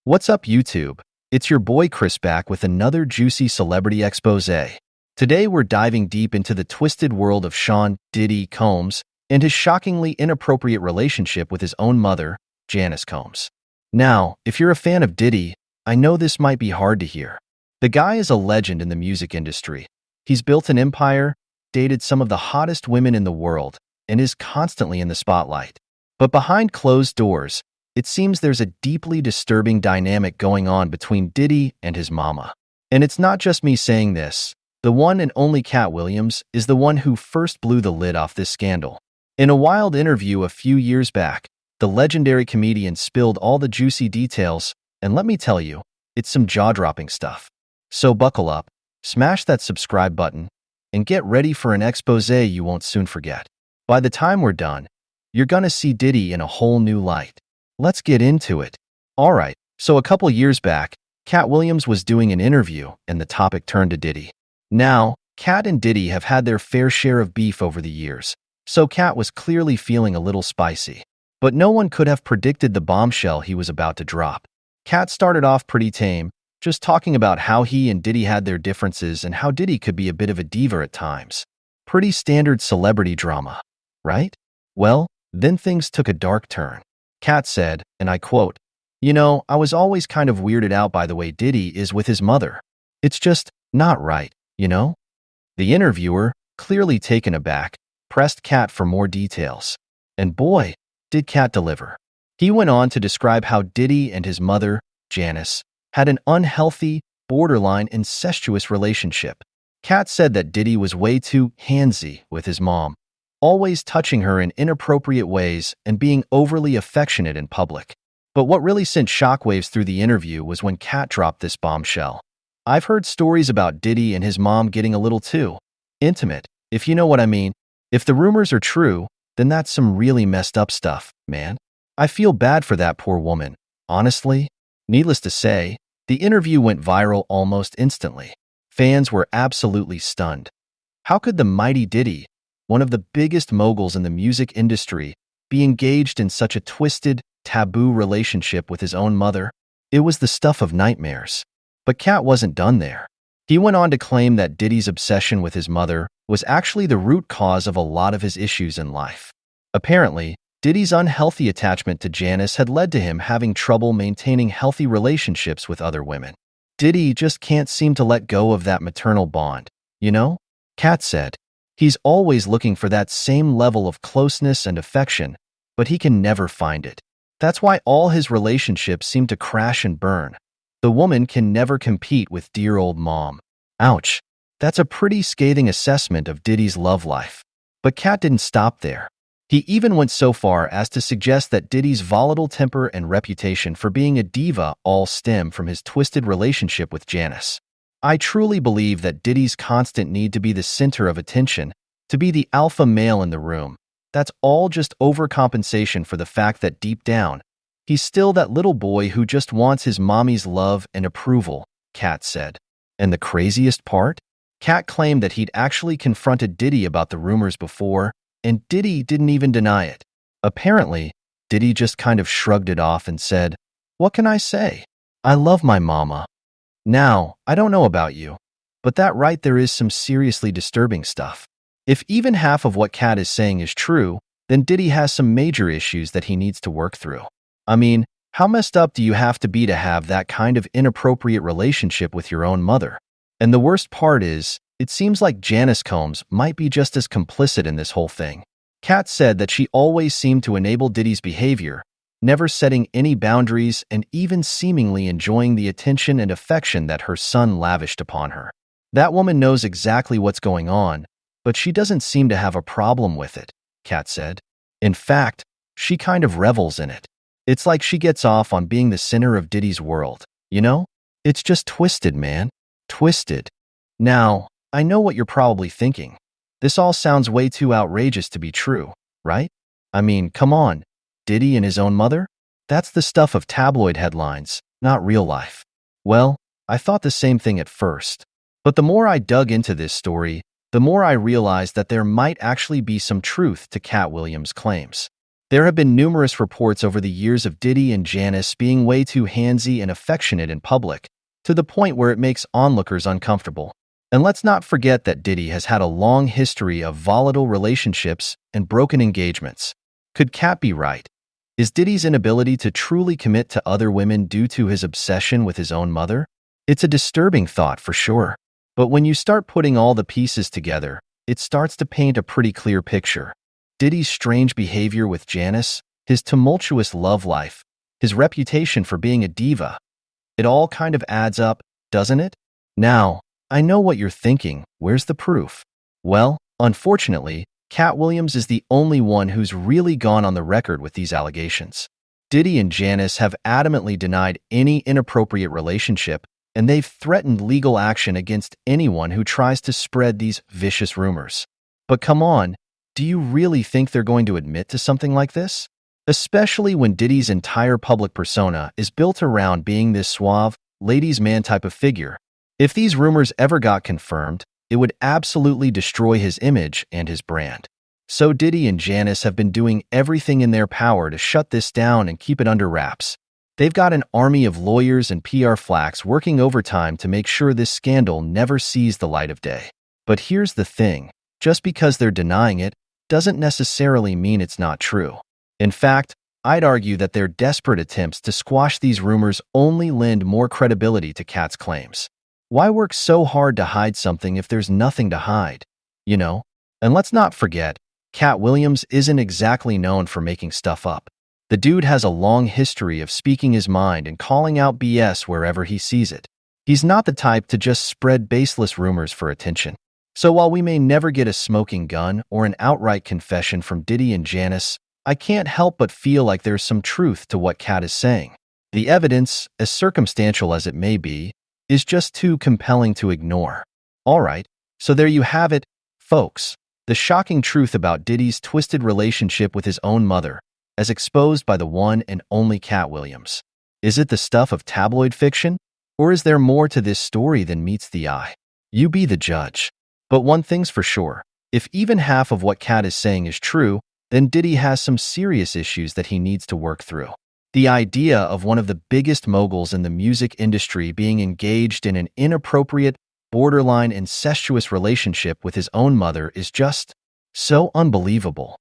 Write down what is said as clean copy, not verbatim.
What's up, YouTube? It's your boy Chris back with another juicy celebrity expose. Today we're diving deep into the twisted world of Sean Diddy Combs and his shockingly inappropriate relationship with his own mother, Janice Combs. Now, if you're a fan of Diddy, I know this might be hard to hear. The guy is a legend in the music industry. He's built an empire, dated some of the hottest women in the world, and is constantly in the spotlight. But behind closed doors, it seems there's a deeply disturbing dynamic going on between Diddy and his mama. And it's not just me saying this. The one and only Katt Williams is the one who first blew the lid off this scandal. In a wild interview a few years back, the legendary comedian spilled all the juicy details, and let me tell you, it's some jaw-dropping stuff. So buckle up, smash that subscribe button, and get ready for an expose you won't soon forget. By the time we're done, you're gonna see Diddy in a whole new light. Let's get into it. Alright, so a couple years back, Katt Williams was doing an interview and the topic turned to Diddy. Now, Katt and Diddy have had their fair share of beef over the years, so Katt was clearly feeling a little spicy. But no one could have predicted the bombshell he was about to drop. Katt started off pretty tame, just talking about how he and Diddy had their differences and how Diddy could be a bit of a diva at times. Pretty standard celebrity drama, right? Well, then things took a dark turn. Katt said, and I quote, I was always kind of weirded out by the way Diddy is with his mother. It's just not right, The interviewer, clearly taken aback, pressed Katt for more details. And boy, did Katt deliver. He went on to describe how Diddy and his mother, Janice, had an unhealthy, borderline incestuous relationship. Katt said that Diddy was way too handsy with his mom, always touching her in inappropriate ways and being overly affectionate in public. But what really sent shockwaves through the interview was when Katt dropped this bombshell. I've heard stories about Diddy and his mom getting a little too intimate, if you know what I mean. If the rumors are true, then that's some really messed up stuff, man. I feel bad for that poor woman, honestly. Needless to say, the interview went viral almost instantly. Fans were absolutely stunned. How could the mighty Diddy, one of the biggest moguls in the music industry, be engaged in such a twisted, taboo relationship with his own mother? It was the stuff of nightmares. But Katt wasn't done there. He went on to claim that Diddy's obsession with his mother was actually the root cause of a lot of his issues in life. Apparently, Diddy's unhealthy attachment to Janice had led to him having trouble maintaining healthy relationships with other women. Diddy just can't seem to let go of that maternal bond, Katt said. He's always looking for that same level of closeness and affection, but he can never find it. That's why all his relationships seem to crash and burn. The woman can never compete with dear old mom. Ouch. That's a pretty scathing assessment of Diddy's love life. But Katt didn't stop there. He even went so far as to suggest that Diddy's volatile temper and reputation for being a diva all stem from his twisted relationship with Janice. I truly believe that Diddy's constant need to be the center of attention, to be the alpha male in the room, that's all just overcompensation for the fact that deep down, he's still that little boy who just wants his mommy's love and approval, Katt said. And the craziest part? Katt claimed that he'd actually confronted Diddy about the rumors before, and Diddy didn't even deny it. Apparently, Diddy just kind of shrugged it off and said, "What can I say? I love my mama." Now, I don't know about you, but that right there is some seriously disturbing stuff. If even half of what Katt is saying is true, then Diddy has some major issues that he needs to work through. I mean, how messed up do you have to be to have that kind of inappropriate relationship with your own mother? And the worst part is, it seems like Janice Combs might be just as complicit in this whole thing. Katt said that she always seemed to enable Diddy's behavior, never setting any boundaries and even seemingly enjoying the attention and affection that her son lavished upon her. That woman knows exactly what's going on, but she doesn't seem to have a problem with it, Katt said. In fact, she kind of revels in it. It's like she gets off on being the center of Diddy's world, It's just twisted, man. Twisted. Now, I know what you're probably thinking. This all sounds way too outrageous to be true, right? I mean, come on. Diddy and his own mother? That's the stuff of tabloid headlines, not real life. Well, I thought the same thing at first. But the more I dug into this story, the more I realized that there might actually be some truth to Katt Williams' claims. There have been numerous reports over the years of Diddy and Janice being way too handsy and affectionate in public, to the point where it makes onlookers uncomfortable. And let's not forget that Diddy has had a long history of volatile relationships and broken engagements. Could Katt be right? Is Diddy's inability to truly commit to other women due to his obsession with his own mother? It's a disturbing thought for sure. But when you start putting all the pieces together, it starts to paint a pretty clear picture. Diddy's strange behavior with Janice, his tumultuous love life, his reputation for being a diva. It all kind of adds up, doesn't it? Now, I know what you're thinking. Where's the proof? Well, unfortunately, Katt Williams is the only one who's really gone on the record with these allegations. Diddy and Janice have adamantly denied any inappropriate relationship, and they've threatened legal action against anyone who tries to spread these vicious rumors. But come on, do you really think they're going to admit to something like this? Especially when Diddy's entire public persona is built around being this suave, ladies' man type of figure. If these rumors ever got confirmed, it would absolutely destroy his image and his brand. So Diddy and Janice have been doing everything in their power to shut this down and keep it under wraps. They've got an army of lawyers and PR flacks working overtime to make sure this scandal never sees the light of day. But here's the thing, just because they're denying it doesn't necessarily mean it's not true. In fact, I'd argue that their desperate attempts to squash these rumors only lend more credibility to Katt's claims. Why work so hard to hide something if there's nothing to hide? You know? And let's not forget, Katt Williams isn't exactly known for making stuff up. The dude has a long history of speaking his mind and calling out BS wherever he sees it. He's not the type to just spread baseless rumors for attention. So while we may never get a smoking gun or an outright confession from Diddy and Janice, I can't help but feel like there's some truth to what Katt is saying. The evidence, as circumstantial as it may be, is just too compelling to ignore. Alright, so there you have it, folks. The shocking truth about Diddy's twisted relationship with his own mother, as exposed by the one and only Katt Williams. Is it the stuff of tabloid fiction? Or is there more to this story than meets the eye? You be the judge. But one thing's for sure, if even half of what Katt is saying is true, then Diddy has some serious issues that he needs to work through. The idea of one of the biggest moguls in the music industry being engaged in an inappropriate, borderline incestuous relationship with his own mother is just so unbelievable.